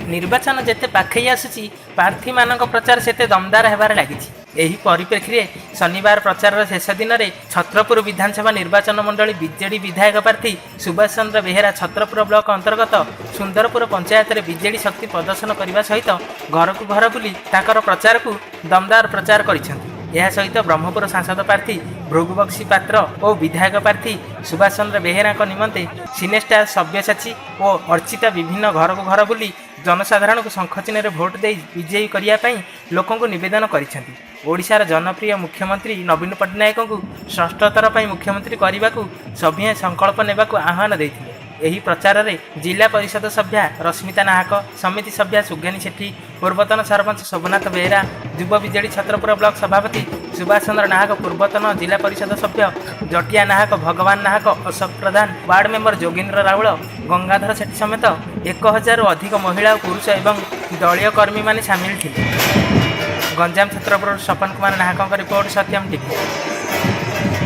निर्वाचन जेते पाखई आसुची प्रार्थी मानक प्रचार सेते दमदार हेबार लागिछि। एही परिप्रेक्षी शनिवार प्रचार शेष दिन में छत्रपुर विधानसभा निर्वाचन मंडली बीजेडी विधायक प्रार्थी सुभाष चंद्र बेहेरा छत्रपुर ब्लॉक अंतर्गत सुंदरपुर पंचायत में बीजेडी शक्ति प्रदर्शन करने सहित घर को घर बुली ताकर प्रचार को दमदार प्रचार करिसेंति। यह सहित ब्रह्मपुर सांसद प्रार्थी भृगुबक्सी पात्र और विधायक प्रार्थी सुभाष चंद्र बेहेरा निमंते सिनेस्टार सव्यसाची और अर्चिता विभिन्न घर को घर बुली जनसाधारण को शंखचिन्ह भोट दे विजयी करने लोक निवेदन करिसेंति। ओडिशार जनप्रिय मुख्यमंत्री नवीन पट्टनायक को षष्ठ थर पर मुख्यमंत्री करने को सभ्य संकल्प नेबा आह्वान देथिले। एही प्रचार में जिला परिषद सभ्या रश्मिता नाहक, समिति सभ्या सुज्ञानी सेठी, पूर्वतन सरपंच शोभनाथ बेहेरा, युव विजेडी छत्रपुर ब्लॉक सभापति सुभाष चंद्र नाहक, पूर्वतन जिला परिषद सभ्य जटिया नाहक, भगवान नाहक, अशोक प्रधान, वार्ड मेंबर जोगेन्द्र राउल, गंगाधर सेठी समेत 1000 अधिक महिला और पुरुष एवं दलीय कर्मी माने सामिल थिले। गंजाम छत्रपुर सपन कुमार नाहक रिपोर्ट, सत्यम टीवी।